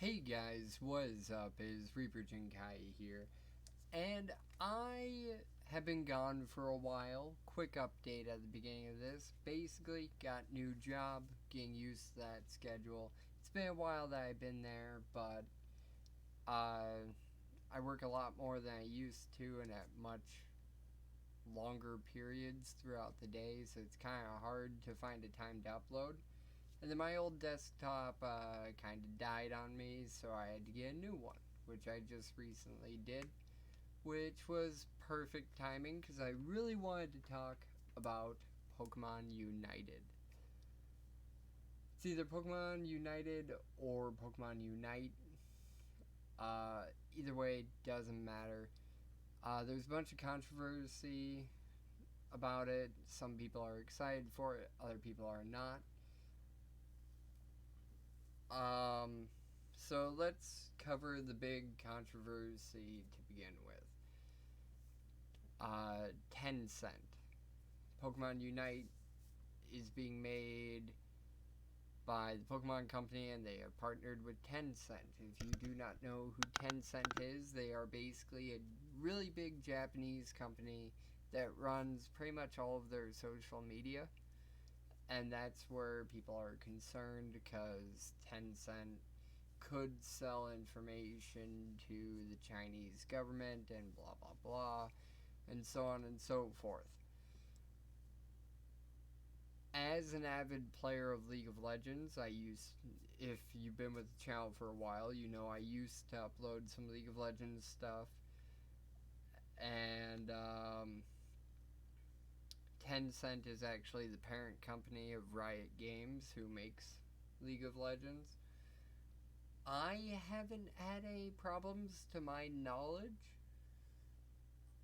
Hey guys, what is up? Is Reaper Jinkai here, and I have been gone for a while. Quick update at the beginning of this. Basically, got new job, getting used to that schedule. It's been a while that I've been there, but I work a lot more than I used to, and at much longer periods throughout the day, so it's kind of hard to find a time to upload. And then my old desktop kind of died on me, so I had to get a new one, which I just recently did, which was perfect timing because I really wanted to talk about Pokemon United. It's either Pokemon United or Pokemon Unite. Uh, Either way, doesn't matter. There's a bunch of controversy about it. Some people are excited for it, other people are not. Um, so let's cover the big controversy to begin with. Tencent. Pokemon Unite is being made by the Pokemon Company and they have partnered with Tencent. If you do not know who Tencent is, they are basically a really big Japanese company that runs pretty much all of their social media. And that's where people are concerned because Tencent could sell information to the Chinese government and blah blah blah, and so on and so forth. As an avid player of League of Legends, if you've been with the channel for a while, you know I used to upload some League of Legends stuff, and Tencent is actually the parent company of Riot Games, who makes League of Legends. I haven't had any problems to my knowledge.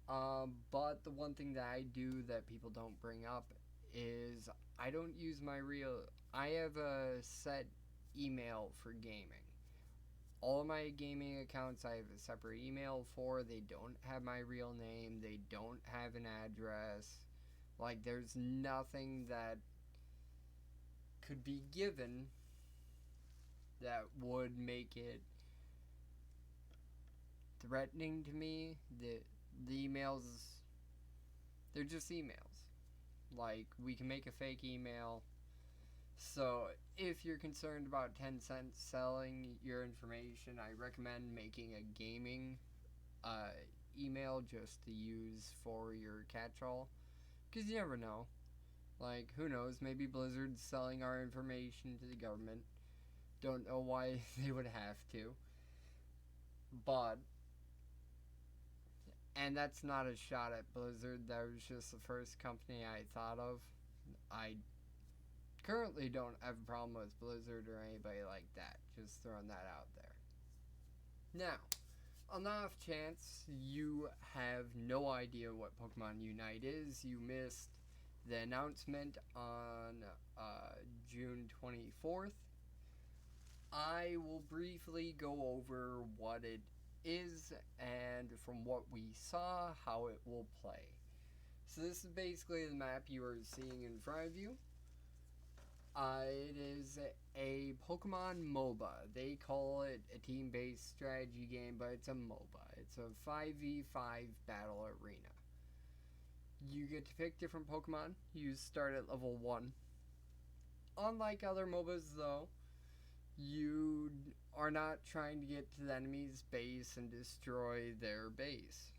But the one thing that I do that people don't bring up is I don't use my real. I have a set email for gaming. All of my gaming accounts I have a separate email for. They don't have my real name. They don't have an address. Like, there's nothing that could be given that would make it threatening to me. The emails, they're just emails. Like, we can make a fake email. So, if you're concerned about Tencent selling your information, I recommend making a gaming email just to use for your catch-all. Because you never know. Like, who knows? Maybe Blizzard's selling our information to the government. Don't know why they would have to. But, and that's not a shot at Blizzard. That was just the first company I thought of. I currently don't have a problem with Blizzard or anybody like that. Just throwing that out there. Now, on the off chance you have no idea what Pokemon Unite is, you missed the announcement on June 24th. I will briefly go over what it is and, from what we saw, how it will play. So this is basically the map you are seeing in front of you. It is a Pokemon MOBA. They call it a team-based strategy game, but it's a MOBA. It's a 5v5 battle arena. You get to pick different Pokemon. You start at level 1. Unlike other MOBAs, though, you are not trying to get to the enemy's base and destroy their base.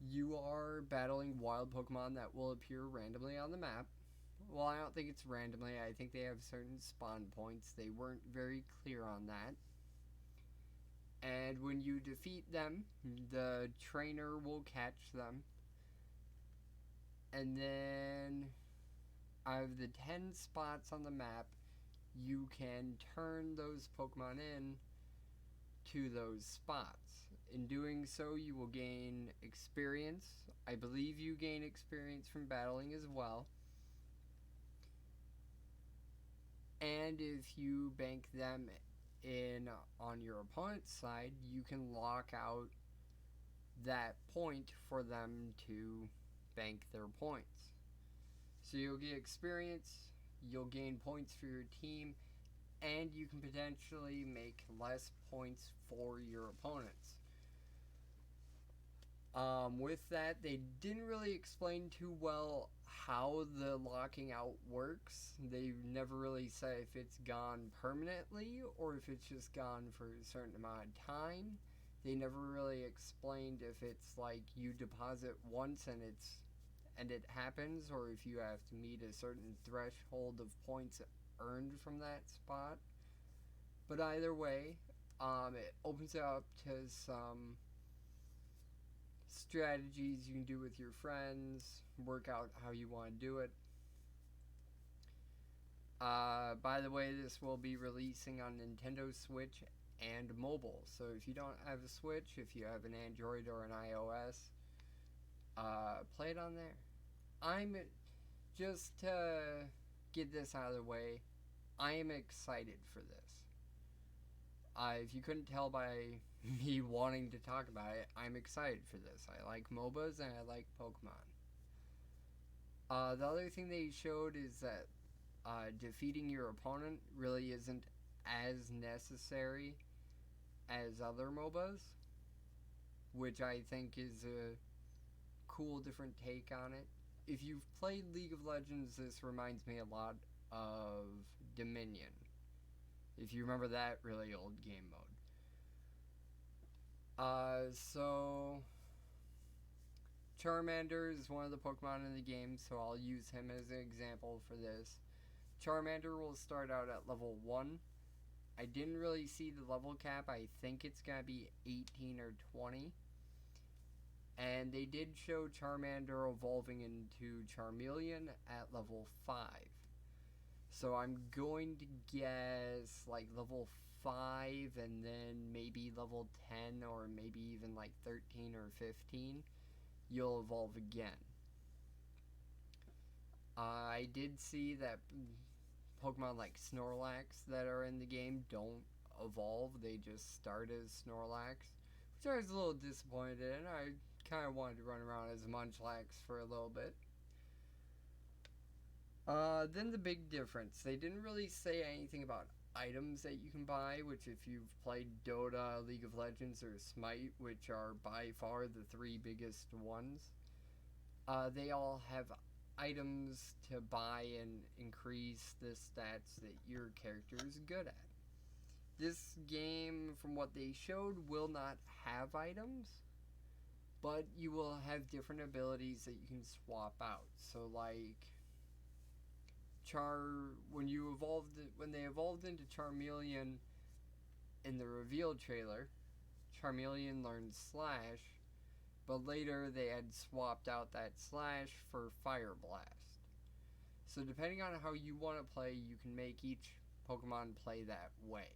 You are battling wild Pokemon that will appear randomly on the map. Well, I don't think it's randomly. I think they have certain spawn points. They weren't very clear on that. And when you defeat them, the trainer will catch them. And then, out of the 10 spots on the map, you can turn those Pokemon in to those spots. In doing so, you will gain experience. I believe you gain experience from battling as well. And if you bank them in on your opponent's side, you can lock out that point for them to bank their points. So you'll get experience, you'll gain points for your team, and you can potentially make less points for your opponents. With that, they didn't really explain too well how the locking out works. They never really said if it's gone permanently or if it's just gone for a certain amount of time. They never really explained if it's like you deposit once and it happens, or if you have to meet a certain threshold of points earned from that spot. But either way, it opens it up to some strategies you can do with your friends, work out how you want to do it. By the way, this will be releasing on Nintendo Switch and mobile. So if you don't have a Switch, if you have an Android or an iOS, play it on there. I'm just to get this out of the way, I am excited for this. If you couldn't tell by me wanting to talk about it, I'm excited for this. I like MOBAs and I like Pokemon. The other thing they showed is that defeating your opponent really isn't as necessary as other MOBAs, which I think is a cool different take on it. If you've played League of Legends, this reminds me a lot of Dominion, if you remember that really old game mode. So Charmander is one of the Pokemon in the game, so I'll use him as an example for this. Charmander will start out at level 1. I didn't really see the level cap. I think it's going to be 18 or 20. And they did show Charmander evolving into Charmeleon at level 5. So I'm going to guess like level 5 and then maybe level 10 or maybe even like 13 or 15, you'll evolve again. I did see that Pokemon like Snorlax that are in the game don't evolve, they just start as Snorlax, which I was a little disappointed in. I kind of wanted to run around as Munchlax for a little bit. Then the big difference, they didn't really say anything about items that you can buy, which if you've played Dota, League of Legends, or Smite, which are by far the 3 biggest ones, they all have items to buy and increase the stats that your character is good at. This game, from what they showed, will not have items, but you will have different abilities that you can swap out. So like when they evolved into Charmeleon in the reveal trailer, Charmeleon learned Slash, but later they had swapped out that Slash for Fire Blast. So depending on how you want to play, you can make each Pokemon play that way.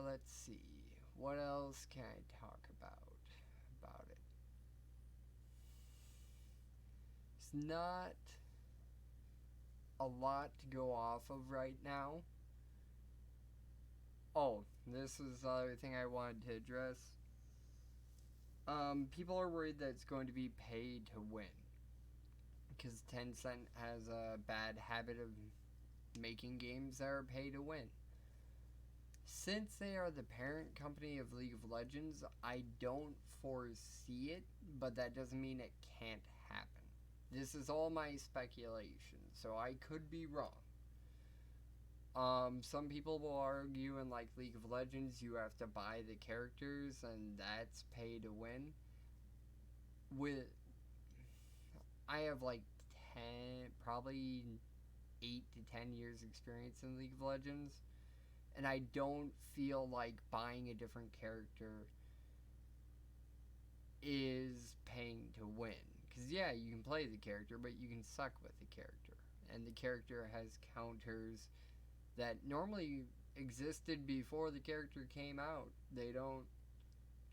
Let's see. What else can I talk about it? It's not a lot to go off of right now. Oh, this is the other thing I wanted to address. People are worried that it's going to be pay to win, because Tencent has a bad habit of making games that are pay to win. Since they are the parent company of League of Legends, I don't foresee it, but that doesn't mean it can't happen. This is all my speculation, so I could be wrong. Some people will argue in like League of Legends you have to buy the characters and that's pay to win. I have like 8 to 10 years experience in League of Legends, and I don't feel like buying a different character is paying to win. Because yeah, you can play the character, but you can suck with the character. And the character has counters that normally existed before the character came out. They don't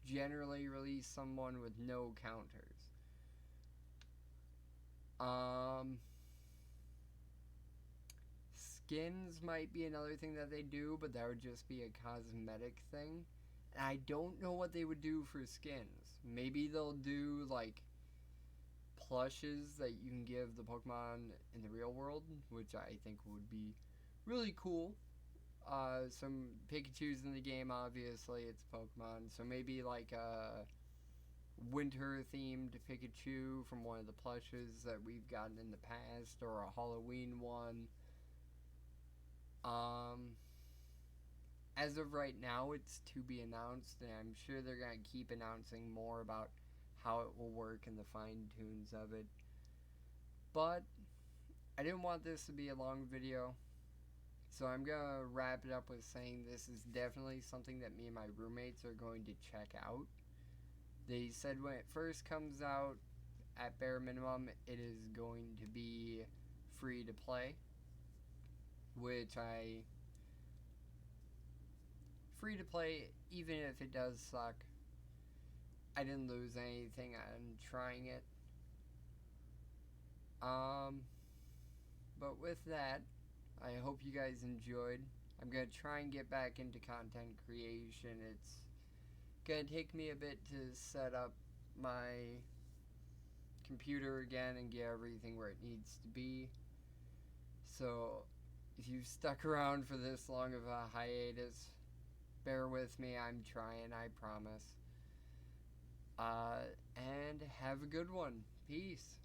generally release someone with no counters. Skins might be another thing that they do, but that would just be a cosmetic thing. And I don't know what they would do for skins. Maybe they'll do like plushes that you can give the Pokemon in the real world, which I think would be really cool. Some Pikachu's in the game, obviously, it's Pokemon, so maybe like a winter themed Pikachu from one of the plushes that we've gotten in the past, or a Halloween one. As of right now, it's to be announced, and I'm sure they're going to keep announcing more about how it will work and the fine tunes of it. But I didn't want this to be a long video, so I'm going to wrap it up with saying this is definitely something that me and my roommates are going to check out. They said when it first comes out, at bare minimum, it is going to be free to play, which free to play, even if it does suck, I didn't lose anything on trying it. But with that, I hope you guys enjoyed. I'm going to try and get back into content creation. It's going to take me a bit to set up my computer again and get everything where it needs to be. So, if you've stuck around for this long of a hiatus, bear with me. I'm trying, I promise. And have a good one. Peace.